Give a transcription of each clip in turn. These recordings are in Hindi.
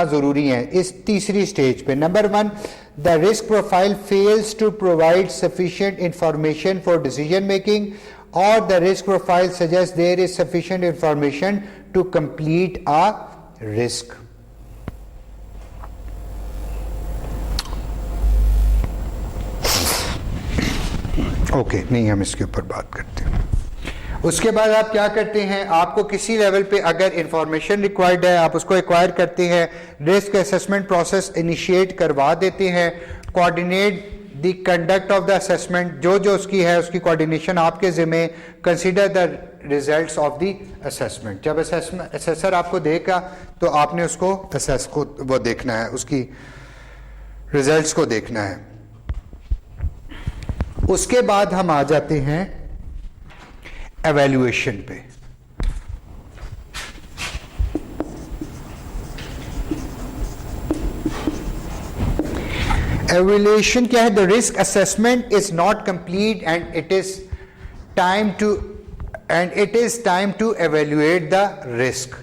होना ज़रूरी है इस तीसरी स्टेज पे। Number 1, the risk profile fails to provide sufficient information for decision making, और the risk profile suggest there is sufficient information to complete a risk. Okay, नहीं हम इसके ऊपर बात करते हैं। उसके बाद आप क्या करते हैं, आपको किसी लेवल पे अगर इंफॉर्मेशन रिक्वायर्ड है आप उसको एक्वायर करते हैं, रिस्क असेसमेंट प्रोसेस इनिशिएट करवा देते हैं, coordinate the conduct of the assessment, जो जो उसकी है उसकी कोऑर्डिनेशन आपके जिम्मे, consider the results of the assessment. जब असेसर आपको देगा तो आपने उसको असेस को वो देखना है, उसकी रिजल्ट्स को देखना है। उसके बाद हम आ जाते हैं एवेल्युएशन पे। एवेल्युएशन क्या है? The risk assessment is not complete and it is time to evaluate the risk.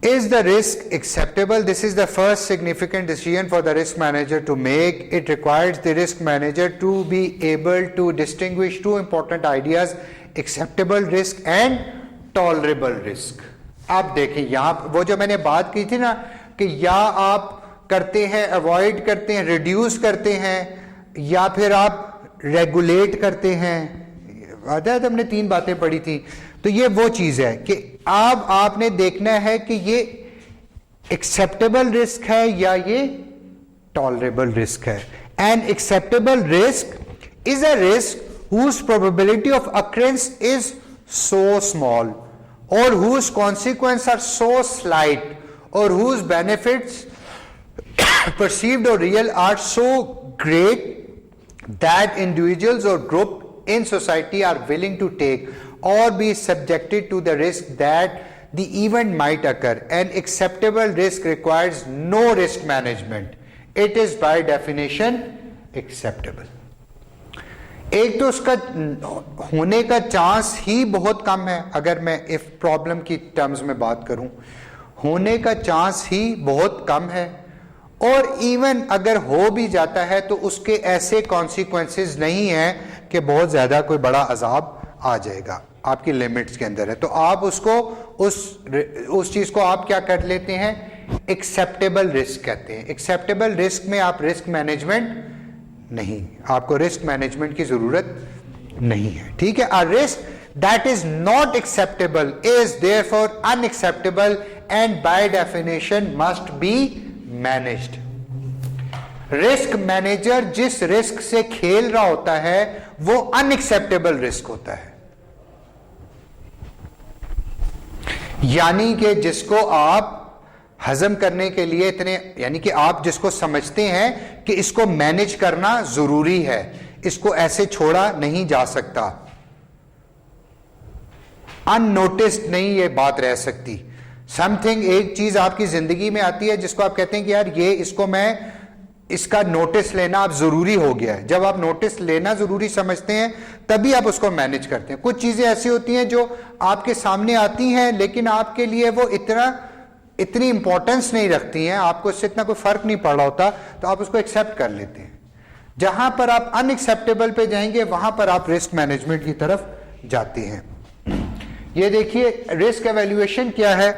Is the risk acceptable? This is the first significant decision for the risk manager to make. It requires the risk manager to be able to distinguish two important ideas: acceptable risk and tolerable risk. आप देखें यहाँ वो जो मैंने बात की थी ना कि या आप करते हैं अवॉइड करते हैं, रिड्यूस करते हैं, या फिर आप रेगुलेट करते हैं। हमने 3 बातें पढ़ी थी। तो ये वो चीज है कि अब आपने देखना है कि ये एक्सेप्टेबल रिस्क है या ये टॉलरेबल रिस्क है। And acceptable risk is a risk whose probability of occurrence is so small और whose consequence are so slight और whose benefits perceived or real are so great that individuals or group in society are willing to take or be subjected to the risk that the event might occur. An acceptable risk requires no risk management. It is by definition acceptable. एक तो उसका होने का चांस ही बहुत कम है। अगर मैं इफ प्रॉब्लम की टर्म्स में बात करूं, होने का चांस ही बहुत कम है, और इवन अगर हो भी जाता है तो उसके ऐसे कॉन्सिक्वेंसेस नहीं हैं कि बहुत ज्यादा कोई बड़ा अजाब आ जाएगा, आपकी लिमिट्स के अंदर है। तो आप उसको उस चीज को आप क्या कर लेते हैं, एक्सेप्टेबल रिस्क कहते हैं। एक्सेप्टेबल रिस्क में आप रिस्क मैनेजमेंट नहीं, आपको रिस्क मैनेजमेंट की जरूरत नहीं है, ठीक है। A risk that is not acceptable is therefore unacceptable and by definition must be managed. Risk manager जिस रिस्क से खेल रहा होता है वो अनएक्सेप्टेबल रिस्क होता है, यानी कि जिसको आप हजम करने के लिए इतने, यानी कि आप जिसको समझते हैं कि इसको मैनेज करना जरूरी है, इसको ऐसे छोड़ा नहीं जा सकता, अननोटिस्ड नहीं ये बात रह सकती। समथिंग एक चीज आपकी जिंदगी में आती है जिसको आप कहते हैं कि यार ये इसको मैं इसका नोटिस लेना अब जरूरी हो गया है। जब आप नोटिस लेना जरूरी समझते हैं तभी आप उसको मैनेज करते हैं। कुछ चीजें ऐसी होती हैं जो आपके सामने आती हैं लेकिन आपके लिए वो इतनी इंपॉर्टेंस नहीं रखती हैं, आपको इससे इतना कोई फर्क नहीं पड़ रहा होता, तो आप उसको एक्सेप्ट कर लेते हैं। जहां पर आप अनएक्सेप्टेबल पे जाएंगे वहां पर आप रिस्क मैनेजमेंट की तरफ जाते हैं। ये देखिए रिस्क एवेल्युएशन क्या है।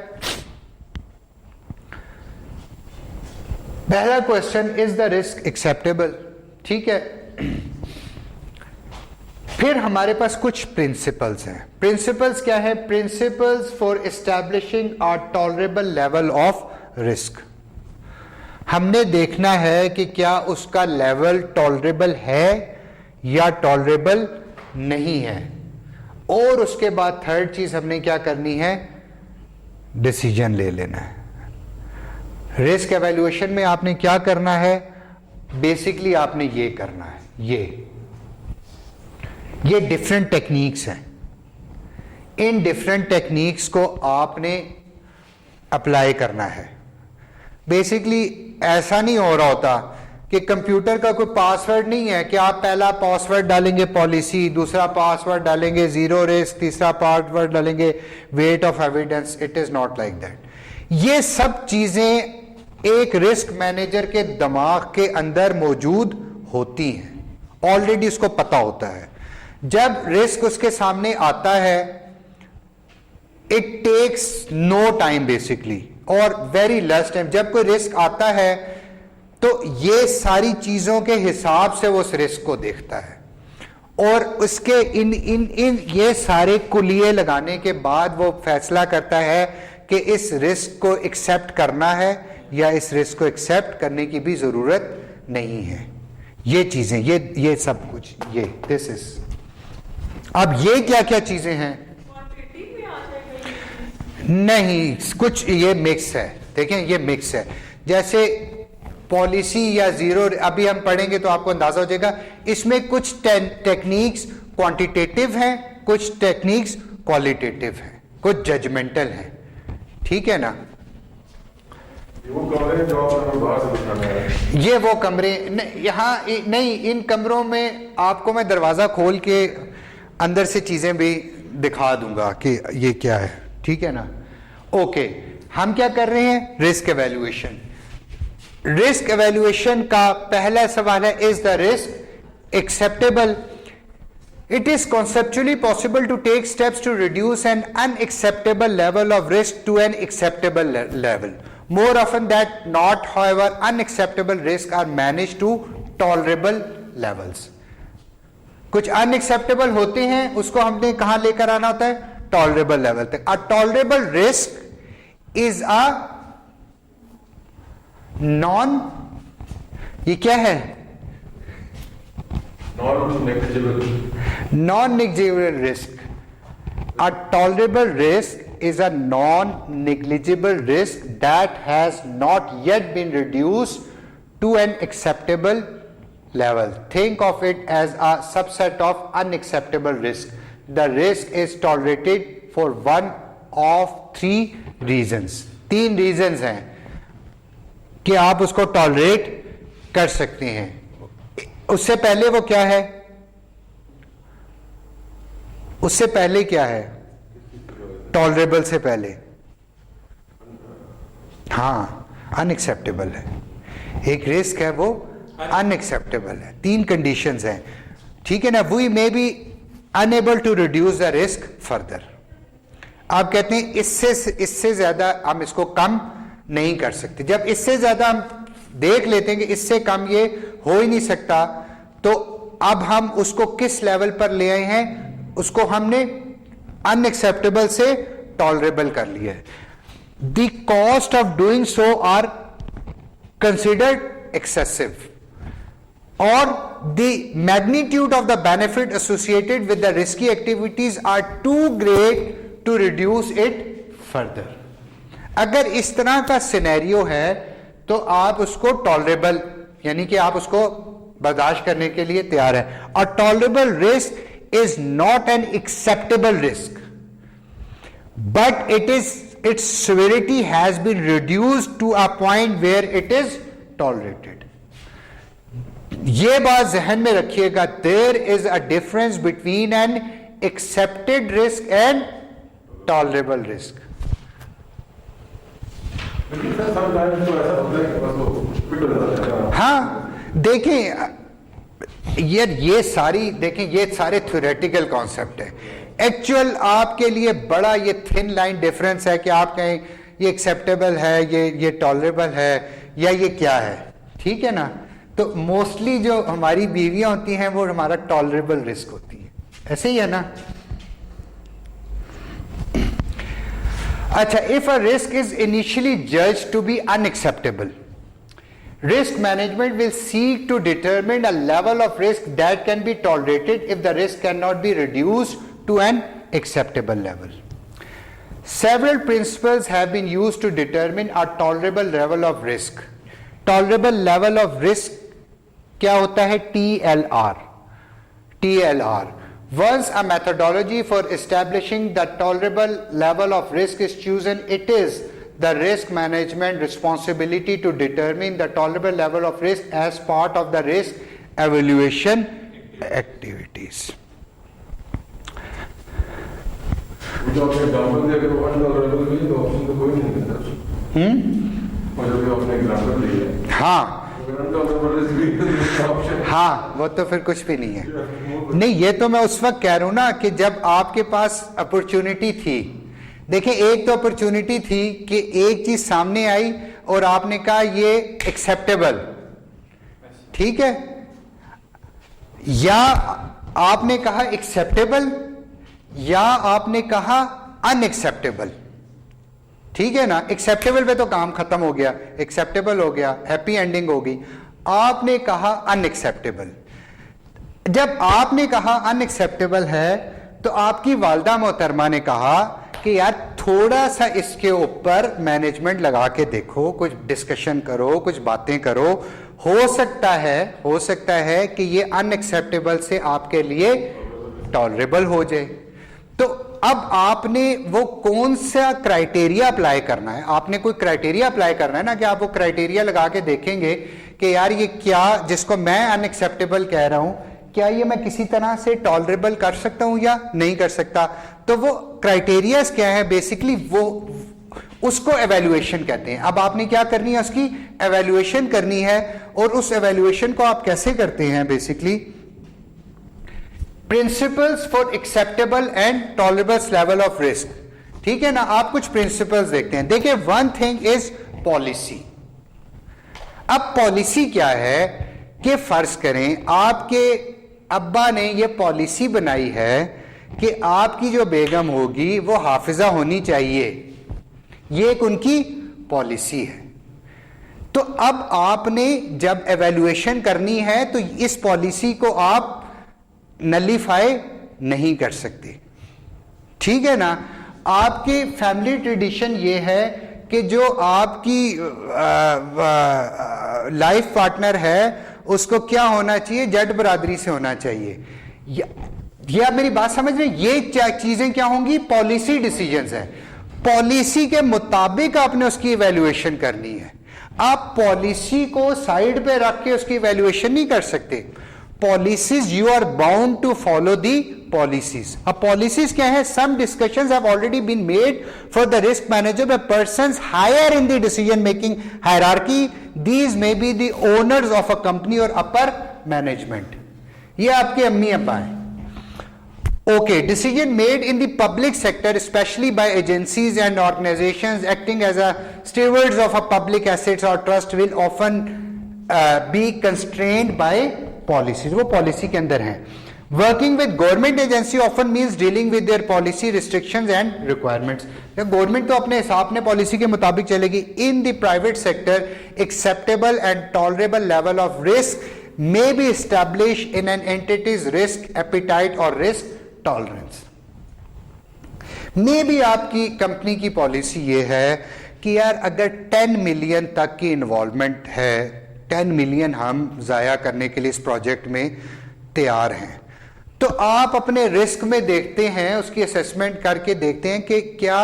पहला question, is the risk acceptable, ठीक है। फिर हमारे पास कुछ प्रिंसिपल्स हैं। प्रिंसिपल्स क्या है? Principles for establishing a tolerable level of risk. हमने देखना है कि क्या उसका लेवल टॉलरेबल है या टॉलरेबल नहीं है, और उसके बाद थर्ड चीज हमने क्या करनी है, डिसीजन ले लेना है। रिस्क एवेल्युएशन में आपने क्या करना है, बेसिकली आपने ये करना है, ये डिफरेंट टेक्निक्स हैं। इन डिफरेंट टेक्निक्स को आपने अप्लाई करना है। बेसिकली ऐसा नहीं हो रहा होता कि कंप्यूटर का कोई पासवर्ड नहीं है कि आप पहला पासवर्ड डालेंगे पॉलिसी, दूसरा पासवर्ड डालेंगे जीरो रिस्क, तीसरा पासवर्ड डालेंगे wait of evidence. It is not like that. ये सब चीजें एक रिस्क मैनेजर के दिमाग के अंदर मौजूद होती हैं, ऑलरेडी उसको पता होता है। जब रिस्क उसके सामने आता है, it takes no time basically और वेरी लेस टाइम। जब कोई रिस्क आता है तो ये सारी चीजों के हिसाब से वो उस रिस्क को देखता है और उसके इन इन इन ये सारे कुलिये लगाने के बाद वो फैसला करता है कि इस रिस्क को एक्सेप्ट करना है या इस रिस्क को एक्सेप्ट करने की भी जरूरत नहीं है। ये चीजें, ये सब कुछ, ये दिस इज। अब ये क्या क्या चीजें हैं? नहीं, कुछ ये मिक्स है। देखें, ये मिक्स है। जैसे पॉलिसी या जीरो, अभी हम पढ़ेंगे तो आपको अंदाजा हो जाएगा। इसमें कुछ टेक्निक्स क्वांटिटेटिव हैं, कुछ टेक्निक्स क्वालिटेटिव हैं, कुछ जजमेंटल हैं। ठीक है ना? वो कमरे जो आपने बाहर से दिखाना है, ये वो कमरे यहाँ नहीं, इन कमरों में आपको मैं दरवाजा खोल के अंदर से चीजें भी दिखा दूंगा कि ये क्या है। ठीक है ना? ओके, हम क्या कर रहे हैं? Risk evaluation. रिस्क एवेल्युएशन का पहला सवाल है, is the risk acceptable? It is conceptually possible to take steps to reduce an unacceptable level of risk to an acceptable level. More often than not, however, unacceptable risks are managed to tolerable levels. कुछ unacceptable होते हैं, उसको हमने कहां लेकर आना होता है? Tolerable level तक। A tolerable risk is a ये क्या है? Non-negligible risk. A tolerable risk is a non-negligible risk that has not yet been reduced to an acceptable level. Think of it as a subset of unacceptable risk. The risk is tolerated for one of three reasons. 3 reasons हैं कि आप उसको टॉलरेट कर सकते हैं। उससे पहले वो क्या है? उससे पहले क्या है? टॉलरेबल से पहले, हाँ, अनएक्सेप्टेबल है। एक रिस्क है वो अनएक्सेप्टेबल है। 3 कंडीशंस हैं। ठीक है ना? We may be unable to reduce the risk further. आप कहते हैं इससे ज्यादा हम इसको कम नहीं कर सकते। जब इससे ज्यादा हम देख लेते हैं कि इससे कम ये हो ही नहीं सकता, तो अब हम उसको किस लेवल पर ले आए हैं? उसको हमने अनएक्सेप्टेबल से टॉलरेबल कर लिया है। The cost of doing so are considered excessive और the magnitude of the benefit associated with the risky activities are too great to reduce it further. अगर इस तरह का सिनेरियो है तो आप उसको टॉलरेबल, यानी कि आप उसको बर्दाश्त करने के लिए तैयार है। और tolerable risk is not an acceptable risk, but its severity has been reduced to a point where it is tolerated. ये बात जहन में रखिएगा, there is a difference between an accepted risk and tolerable risk. हाँ, देखें ये सारी, देखें ये सारे थ्योरेटिकल कॉन्सेप्ट है। एक्चुअल आपके लिए बड़ा ये थिन लाइन डिफरेंस है कि आप कहें ये एक्सेप्टेबल है, ये टॉलरेबल है, या ये क्या है। ठीक है ना? तो मोस्टली जो हमारी बीवियां होती हैं वो हमारा टॉलरेबल रिस्क होती है। ऐसे ही है ना? अच्छा, if a risk is initially judged to be unacceptable, risk management will seek to determine a level of risk that can be tolerated if the risk cannot be reduced to an acceptable level. Several principles have been used to determine a tolerable level of risk. Tolerable level of risk क्या होता है? TLR. Once a methodology for establishing the tolerable level of risk is chosen, it is the risk management responsibility to determine the tolerable level of risk as part of the risk evaluation activities. और जो भी आपने एग्जांपल दी है, हाँ हाँ, वो तो फिर कुछ भी नहीं है। नहीं, ये तो मैं उस वक्त कह रहा हूं ना कि जब आपके पास अपॉर्चुनिटी थी। देखिए, एक तो अपॉर्चुनिटी थी कि एक चीज सामने आई और आपने कहा ये एक्सेप्टेबल, ठीक है, या आपने कहा एक्सेप्टेबल या आपने कहा अनएक्सेप्टेबल, ठीक है ना। एक्सेप्टेबल पे तो काम खत्म हो गया, एक्सेप्टेबल हो गया, हैप्पी एंडिंग हो गई। आपने कहा अनएक्सेप्टेबल। जब आपने कहा अनएक्सेप्टेबल है तो आपकी वालदा मोहतरमा ने कहा कि यार थोड़ा सा इसके ऊपर मैनेजमेंट लगा के देखो, कुछ डिस्कशन करो, कुछ बातें करो, हो सकता है कि ये अनएक्सेप्टेबल से आपके लिए टॉलरेबल हो जाए। तो अब आपने वो कौन सा क्राइटेरिया अप्लाई करना है, आपने कोई क्राइटेरिया अप्लाई करना है ना, कि आप वो क्राइटेरिया लगा के देखेंगे कि यार ये क्या, जिसको मैं अनएक्सेप्टेबल कह रहा हूं, क्या ये मैं किसी तरह से टॉलरेबल कर सकता हूं या नहीं कर सकता। तो वो क्राइटेरियाज क्या है, बेसिकली वो उसको एवेल्युएशन कहते हैं। अब आपने क्या करनी है, उसकी एवेल्युएशन करनी है। और उस एवेल्युएशन को आप कैसे करते हैं, basically principles for acceptable and tolerable level of risk, ठीक है ना। आप कुछ प्रिंसिपल्स देखते हैं। देखिए, वन थिंग इज पॉलिसी। अब पॉलिसी क्या है कि फर्ज करें आपके अब्बा ने ये पॉलिसी बनाई है कि आपकी जो बेगम होगी वो हाफिजा होनी चाहिए, ये एक उनकी पॉलिसी है। तो अब आपने जब एवेल्युएशन करनी है तो इस पॉलिसी को आप नलीफाई नहीं कर सकते, ठीक है ना। आपके फैमिली ट्रेडिशन ये है कि जो आपकी लाइफ पार्टनर है उसको क्या होना चाहिए, जट बरादरी से होना चाहिए। ये आप मेरी बात समझ रहे हैं। ये चीजें क्या होंगी, पॉलिसी डिसीजंस हैं। पॉलिसी के मुताबिक आपने उसकी इवैल्यूएशन करनी है। आप पॉलिसी को साइड पे रख के उसकी इवैल्यूएशन नहीं कर सकते। Policies, you are bound to follow the policies. अब पॉलिसीज क्या है, some discussions have already been made for the risk manager by persons higher in the decision making hierarchy. These may be the owners of a company और अपर मैनेजमेंट। ये आपके अम्मी अब्बा हैं। Okay, decision made in the public sector, especially by agencies and organizations acting as a stewards of a public assets or trust, will often be constrained by policies. वो policy के अंदर हैं। Working with government agency often means dealing with their policy restrictions and requirements. Government तो अपने हिसाब अपने पॉलिसी के मुताबिक चलेगी। In the private sector, acceptable and tolerable level of risk may be established in an entity's risk appetite or risk tolerance में भी। आपकी कंपनी की पॉलिसी ये है कि यार अगर 10 मिलियन तक की इन्वॉल्वमेंट है, 10 मिलियन हम जाया करने के लिए इस प्रोजेक्ट में तैयार हैं, तो आप अपने रिस्क में देखते हैं, उसकी असेसमेंट करके देखते हैं कि क्या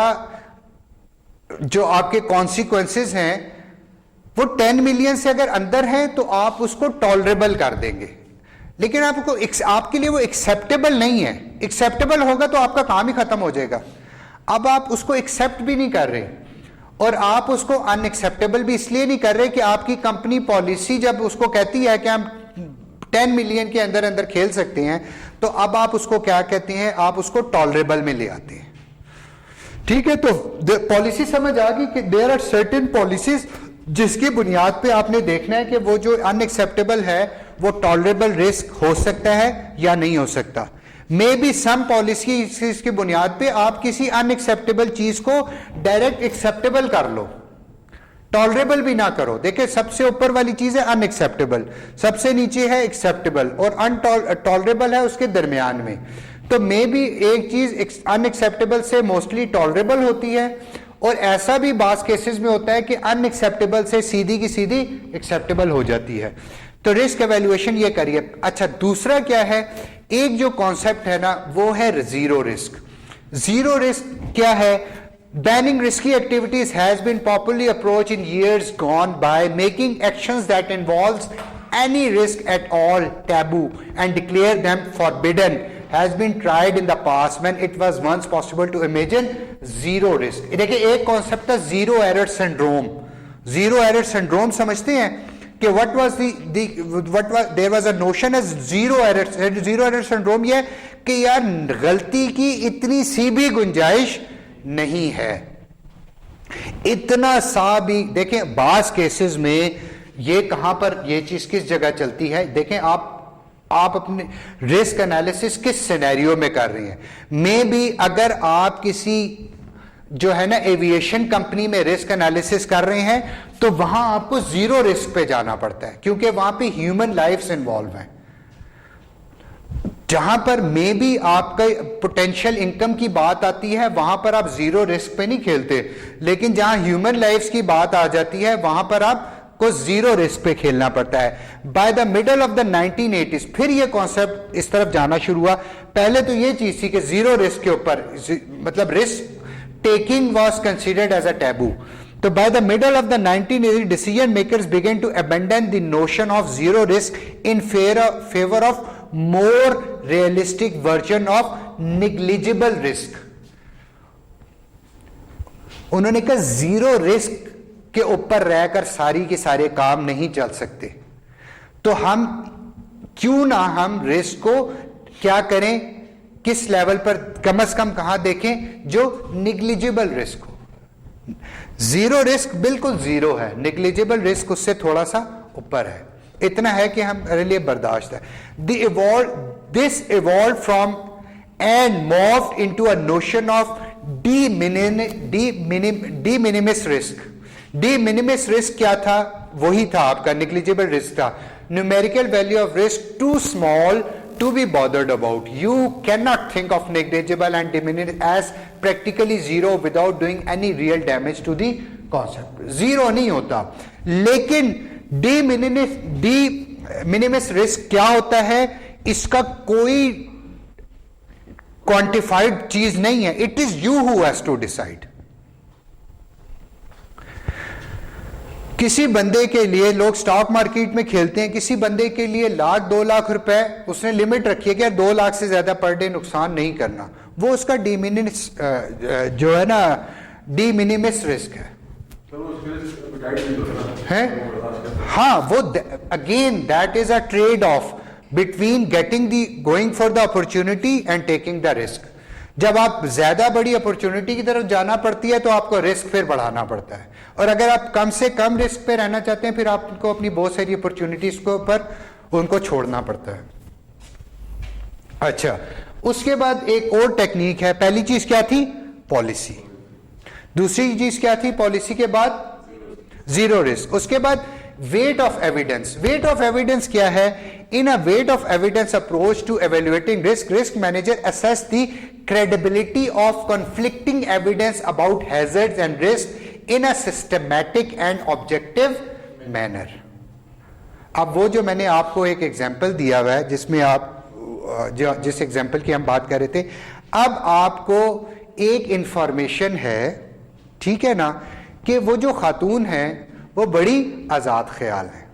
जो आपके कॉन्सिक्वेंसेस हैं वो 10 मिलियन से अगर अंदर हैं तो आप उसको टॉलरेबल कर देंगे। लेकिन आपके लिए वो एक्सेप्टेबल नहीं है। एक्सेप्टेबल होगा तो आपका काम ही खत्म हो जाएगा। अब आप उसको एक्सेप्ट भी नहीं कर रहे और आप उसको अनएक्सेप्टेबल भी इसलिए नहीं कर रहे कि आपकी कंपनी पॉलिसी जब उसको कहती है कि हम 10 मिलियन के अंदर अंदर खेल सकते हैं, तो अब आप उसको क्या कहते हैं, आप उसको टॉलरेबल में ले आते हैं, ठीक है। तो पॉलिसी समझ आ गई कि देयर आर सर्टेन पॉलिसीज जिसकी बुनियाद पे आपने देखना है कि वो जो अनएक्सेप्टेबल है वो टॉलरेबल रिस्क हो सकता है या नहीं हो सकता। मे बी सम पॉलिसी की बुनियाद पे आप किसी अनएक्सेप्टेबल चीज को डायरेक्ट एक्सेप्टेबल कर लो, टॉलरेबल भी ना करो। देखिए, सबसे ऊपर वाली चीज है अनएक्सेप्टेबल, सबसे नीचे है एक्सेप्टेबल और टॉलरेबल है उसके दरमियान में। तो मे बी एक चीज अनएक्सेप्टेबल से मोस्टली टॉलरेबल होती है और ऐसा भी बास केसेस में होता है कि अनएक्सेप्टेबल से सीधी की सीधी एक्सेप्टेबल हो जाती है। तो रिस्क एवेल्युएशन ये करिए। अच्छा, दूसरा क्या है, एक जो कॉन्सेप्ट है ना वो है जीरो रिस्क। जीरो रिस्क क्या है, banning risky activities has been popularly approach in years gone by, making actions that involves any risk at all taboo and declare them forbidden has been tried in the past when it was once possible to imagine zero risk। देखिए, एक कॉन्सेप्ट है zero error syndrome. Zero error syndrome समझते हैं कि there was a notion as zero error syndrome, ये कि यार गलती की इतनी सी भी गुंजाइश नहीं है, इतना सा भी। देखें बास केसेस में ये कहां पर ये चीज किस जगह चलती है, देखें आप अपने रिस्क एनालिसिस किस सिनेरियो में कर रहे हैं। मे बी अगर आप किसी जो है ना एविएशन कंपनी में रिस्क एनालिसिस कर रहे हैं तो वहां आपको जीरो रिस्क पे जाना पड़ता है, क्योंकि वहां पे ह्यूमन लाइफ्स इन्वॉल्व हैं। जहां पर मे बी आपका पोटेंशियल इनकम की बात आती है वहां पर आप जीरो रिस्क पे नहीं खेलते, लेकिन जहां ह्यूमन लाइफ्स की बात आ जाती है वहां पर आपको जीरो रिस्क पे खेलना पड़ता है। By the middle of the 1980s फिर ये कॉन्सेप्ट इस तरफ जाना शुरू हुआ। पहले तो ये चीज थी कि जीरो रिस्क के ऊपर मतलब risk taking was considered as a taboo. So by the middle of the 1980s, decision makers began to abandon the notion of zero risk in favor of more realistic version of negligible risk. उन्होंने कहा जीरो रिस्क के ऊपर रहकर सारी के सारे काम नहीं चल सकते, तो हम क्यों ना हम रिस्क को क्या करें, किस लेवल पर कम से कम कहां देखें जो निग्लिजिबल रिस्क हो। जीरो रिस्क बिल्कुल जीरो है, निग्लिजिबल रिस्क उससे थोड़ा सा ऊपर है, इतना है कि हमारे लिए बर्दाश्त है। This evolve from and moved into a notion of de minimis risk. De minimis risk क्या था, वही था आपका निग्लिजिबल रिस्क था। Numerical value of risk too small to be bothered about. You cannot think of negligible and diminished as practically zero without doing any real damage to the concept. Zero नहीं होता, लेकिन डी मिनिमिस रिस्क क्या होता है, इसका कोई क्वांटिफाइड चीज नहीं है। It is you who has to decide. किसी बंदे के लिए, लोग स्टॉक मार्केट में खेलते हैं, किसी बंदे के लिए लाख 2 लाख रुपए उसने लिमिट रखी है कि 2 लाख से ज्यादा पर डे नुकसान नहीं करना, वो उसका डिमिनिमिस जो है ना डिमिनिमिस रिस्क है। हाँ, वो again that is a trade off between getting the going for the opportunity and taking the risk. जब आप ज्यादा बड़ी अपॉर्चुनिटी की तरफ जाना पड़ती है तो आपको रिस्क फिर बढ़ाना पड़ता है, और अगर आप कम से कम रिस्क पे रहना चाहते हैं फिर आपको अपनी बहुत सारी अपॉर्चुनिटीज को ऊपर उनको छोड़ना पड़ता है। अच्छा, उसके बाद एक और टेक्निक है। पहली चीज क्या थी, पॉलिसी। दूसरी चीज क्या थी, पॉलिसी के बाद जीरो रिस्क। उसके बाद weight of evidence. Weight of evidence क्या है, in a weight of evidence approach to evaluating risk, risk manager assess the credibility of conflicting evidence about hazards and risks in a systematic and objective manner. अब वो जो मैंने आपको एक एग्जांपल दिया हुआ है जिसमें आप जिस एग्जांपल की हम बात कर रहे थे, अब आपको एक इंफॉर्मेशन है, ठीक है ना, कि वो जो खातून है वो बड़ी आजाद ख्याल है,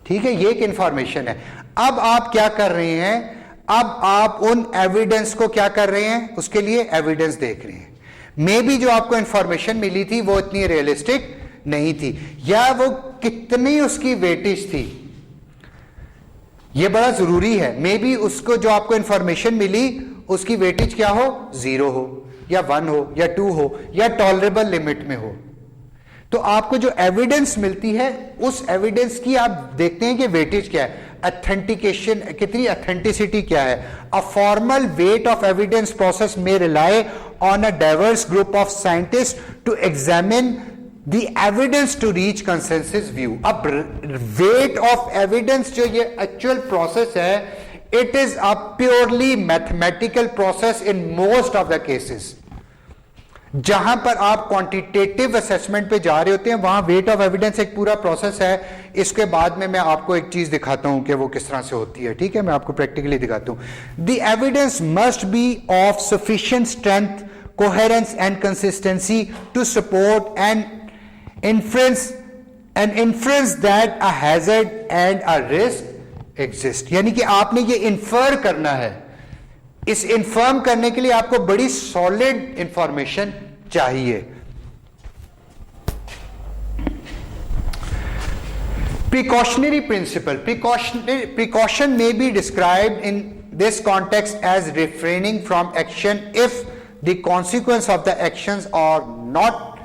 ठीक है, ये एक इंफॉर्मेशन है। अब आप क्या कर रहे हैं, अब आप उन एविडेंस को क्या कर रहे हैं, उसके लिए एविडेंस देख रहे हैं। मे बी जो आपको इंफॉर्मेशन मिली थी वो इतनी रियलिस्टिक नहीं थी, या वो कितनी उसकी वेटेज थी, ये बड़ा जरूरी है। मे बी उसको जो आपको इंफॉर्मेशन मिली उसकी वेटेज क्या हो, 0 हो या 1 हो या 2 हो या टॉलरेबल लिमिट में हो। तो आपको जो एविडेंस मिलती है उस एविडेंस की आप देखते हैं कि वेटेज क्या है, ऑथेंटिकेशन कितनी, ऑथेंटिसिटी क्या है। A formal weight of evidence process में rely on a diverse group of scientist to examine the evidence to reach consensus view. अब वेट ऑफ एविडेंस जो ये एक्चुअल प्रोसेस है, it is a purely mathematical process in most of the cases. जहां पर आप क्वांटिटेटिव असेसमेंट पे जा रहे होते हैं वहां वेट ऑफ एविडेंस एक पूरा प्रोसेस है। इसके बाद में मैं आपको एक चीज दिखाता हूं कि वो किस तरह से होती है, ठीक है, मैं आपको प्रैक्टिकली दिखाता हूं। The evidence must be of sufficient strength, coherence and consistency to support an inference that a hazard and a risk exist. यानी कि आपने ये इन्फर करना है, इस इन्फर्म करने के लिए आपको बड़ी सॉलिड इंफॉर्मेशन चाहिए। Precautionary principle. Precaution may be described in this context as refraining from action if the consequence of the actions are not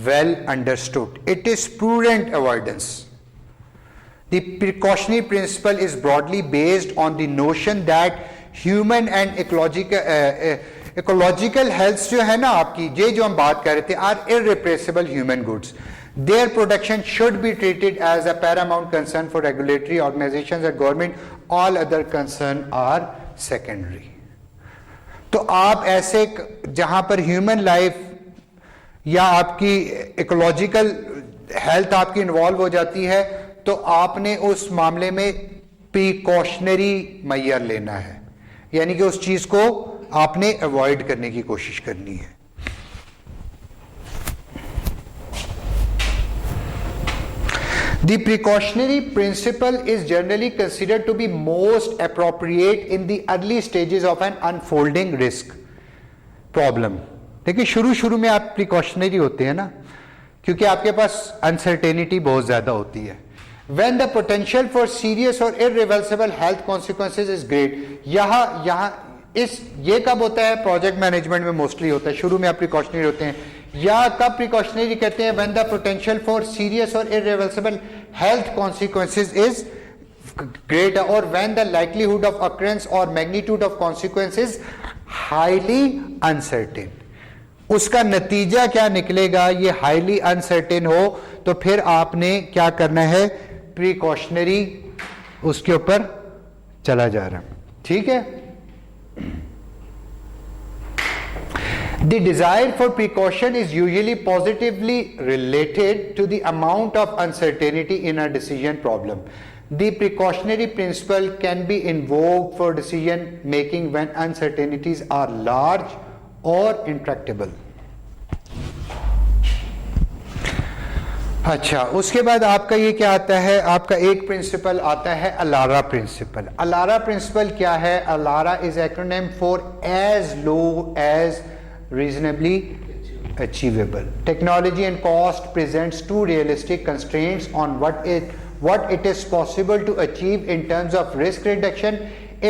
well understood. It is prudent avoidance. The precautionary principle is broadly based on the notion that human and ecological health जो है ना आपकी, ये जो हम बात कर रहे थे, are irrepressible human goods. Their protection should be treated as a paramount concern for regulatory organizations and government. All other concern are secondary. तो आप ऐसे जहां पर ह्यूमन लाइफ या आपकी इकोलॉजिकल हेल्थ आपकी इन्वॉल्व हो जाती है, तो आपने उस मामले में प्रिकॉशनरी मेजर लेना है, यानी कि उस चीज को आपने अवॉइड करने की कोशिश करनी है. The precautionary principle is generally considered to be most appropriate in the early stages of an unfolding risk problem. देखिए शुरू में आप प्रिकॉशनरी होते हैं ना, क्योंकि आपके पास अनसर्टेनिटी बहुत ज्यादा होती है. When the potential for serious or irreversible health consequences is great. ये कब होता है? प्रोजेक्ट मैनेजमेंट में मोस्टली होता है. शुरू में आप प्रिकॉशनरी होते हैं. या कब प्रिकॉशनरी कहते हैं? when the potential for serious or irreversible health consequences is great, or when the likelihood of occurrence or magnitude of consequences highly uncertain. उसका नतीजा क्या निकलेगा ये हाईली अनसर्टेन हो, तो फिर आपने क्या करना है? प्रिकॉशनरी उसके ऊपर चला जा रहा है. ठीक है. The desire for precaution is usually positively related to the amount of uncertainty in a decision problem. The precautionary principle can be invoked for decision making when uncertainties are large or intractable. अच्छा, उसके बाद आपका ये क्या आता है? आपका एक प्रिंसिपल आता है अलारा प्रिंसिपल. अलारा प्रिंसिपल क्या है? ALARA is acronym for as low as reasonably achievable. Technology and cost presents two realistic constraints on what it is possible to achieve in terms of risk reduction.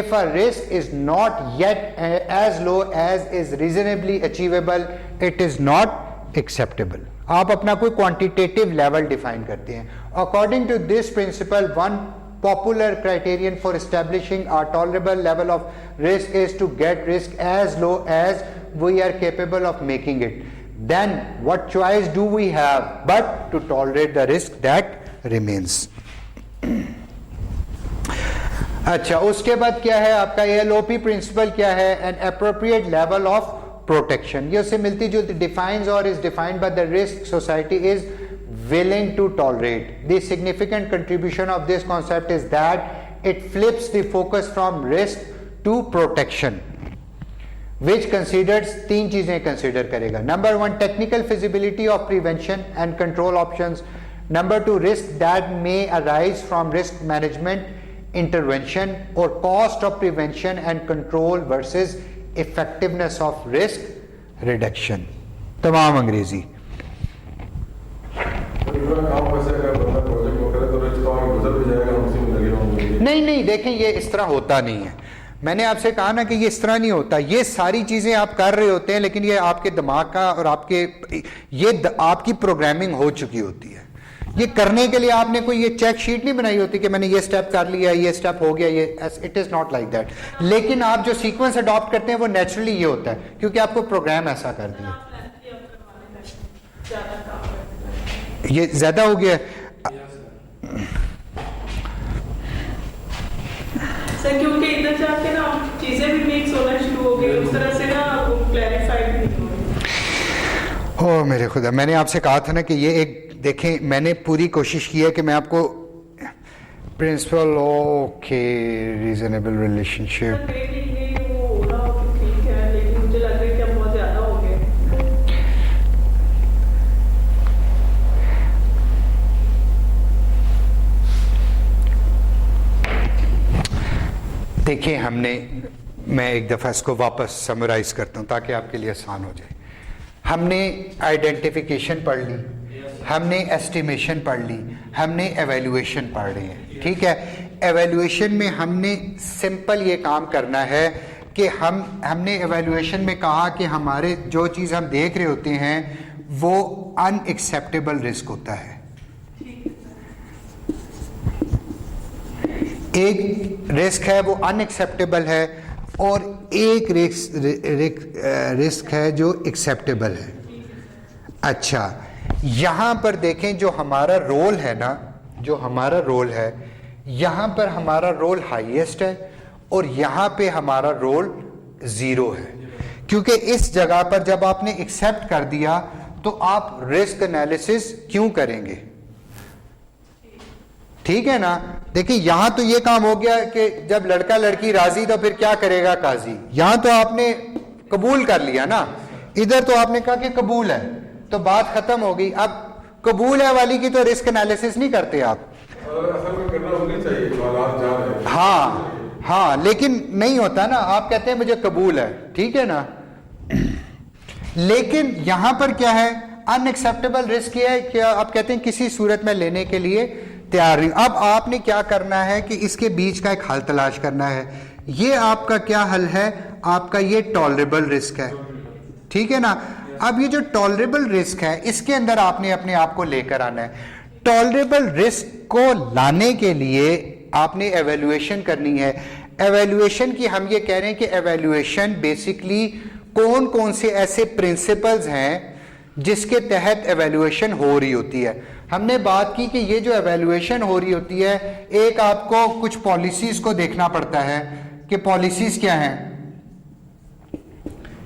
If a risk is not yet as low as is reasonably achievable, it is not acceptable. आप अपना कोई quantitative level define करते हैं. According to this principle, one popular criterion for establishing a tolerable level of risk is to get risk as low as we are capable of making it. Then what choice do we have but to tolerate the risk that remains? अच्छा, उसके बाद क्या है आपका एलओपी प्रिंसिपल? क्या है? an appropriate level of protection. ये उससे मिलती जुलती defines or is defined by the risk society is willing to tolerate. The significant contribution of this concept is that it flips the focus from risk to protection, which considers तीन चीजें consider करेगा. Number one, technical feasibility of prevention and control options. Number two, risk that may arise from risk management intervention, or cost of prevention and control versus effectiveness of risk reduction. तमाम अंग्रेजी. नहीं, देखें ये इस तरह होता नहीं है. मैंने आपसे कहा ना कि ये इस तरह नहीं होता. ये सारी चीजें आप कर रहे होते हैं, लेकिन ये आपके दिमाग का और आपकी प्रोग्रामिंग हो चुकी होती है. ये करने के लिए आपने कोई ये चेक शीट नहीं बनाई होती कि मैंने ये स्टेप कर लिया, ये स्टेप हो गया, ये it is not like that. लेकिन आप जो सीक्वेंस अडॉप्ट करते हैं वो नेचुरली ये होता है, क्योंकि आपको प्रोग्राम ऐसा कर दिया. ये ज्यादा हो गया सर, क्योंकि इधर जाके ना चीजें भी मिक्स होना शुरू हो गई, उस तरह से ना क्लैरिफाइड नहीं हो रही. ओ मेरे खुदा, मैंने आपसे कहा था ना कि ये एक देखें, मैंने पूरी कोशिश की है कि मैं आपको प्रिंसिपल ओके रीजनेबल रिलेशनशिप देखिए मैं एक दफ़ा इसको वापस समराइज करता हूँ ताकि आपके लिए आसान हो जाए. हमने आइडेंटिफिकेशन पढ़ ली. हमने एस्टिमेशन पढ़ ली, हमने एवेल्युएशन पढ़ रहे हैं, ठीक है। एवेल्युएशन में हमने सिंपल ये काम करना है कि हमने एवेल्युएशन में कहा कि हमारे जो चीज़ हम देख रहे होते हैं वो अनएक्सेप्टेबल रिस्क होता है। एक रिस्क है वो अनएक्सेप्टेबल है और एक रिस्क है जो एक्सेप्टेबल है। अच्छा, यहाँ पर देखें जो हमारा रोल है ना, जो हमारा रोल है, यहाँ पर हमारा रोल हाईएस्ट है और यहाँ पे हमारा रोल 0 है, क्योंकि इस जगह पर जब आपने एक्सेप्ट कर दिया तो आप रिस्क एनालिसिस क्यों करेंगे, ठीक है ना। देखिए यहां तो ये काम हो गया कि जब लड़का लड़की राजी तो फिर क्या करेगा काजी, यहां तो आपने कबूल कर लिया ना, इधर तो आपने कहा कि कबूल है तो बात खत्म हो गई। अब कबूल है वाली की तो रिस्क एनालिसिस नहीं करते आप। असल में करना होनी चाहिए, हालात जा रहे हैं। हाँ, लेकिन नहीं होता ना, आप कहते हैं मुझे कबूल है, ठीक है ना। लेकिन यहां पर क्या है, अनएक्सेप्टेबल रिस्क ये है कि आप कहते हैं किसी सूरत में लेने के लिए तैयार नहीं। अब आपने क्या करना है कि इसके बीच का एक हल तलाश करना है। ये आपका क्या हल है, आपका ये टॉलरेबल रिस्क है, ठीक है ना। अब ये जो टॉलरेबल रिस्क है इसके अंदर आपने अपने आप को लेकर आना है। टॉलरेबल रिस्क को लाने के लिए आपने एवेल्युएशन करनी है। एवेल्युएशन की हम ये कह रहे हैं कि एवेल्युएशन बेसिकली कौन कौन से ऐसे प्रिंसिपल्स हैं जिसके तहत एवेल्युएशन हो रही होती है। हमने बात की कि ये जो एवेल्युएशन हो रही होती है, एक आपको कुछ पॉलिसीज को देखना पड़ता है कि पॉलिसीज क्या हैं,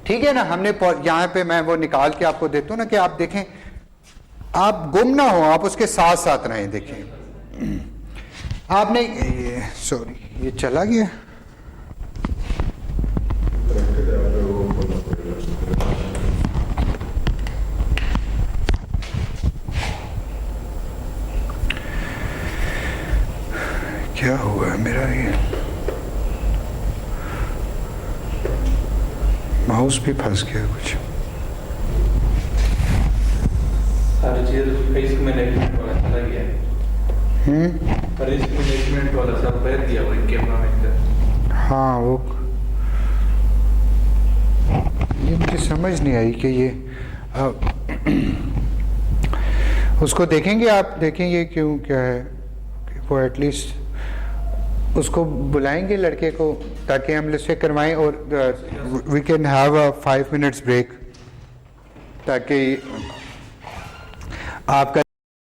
ठीक है ना। हमने यहां पे मैं वो निकाल के आपको देता हूं ना कि आप देखें, आप गुम ना हो, आप उसके साथ साथ रहें। देखें आपने सॉरी ये चला गया, क्या हुआ है मेरा, ये माउस भी फंस गया कुछ। सारी चीज रिस्क मैनेजमेंट वाला चला गया है। रिस्क मैनेजमेंट वाला सब बैठ दिया वो कैमरा में। हाँ वो ये मुझे समझ नहीं आई कि ये उसको देखेंगे आप, देखेंगे क्यों क्या है कि वो एटलीस्ट उसको बुलाएंगे लड़के को ताकि हम उससे करवाएं और we can have a 5 minutes break ताकि आपका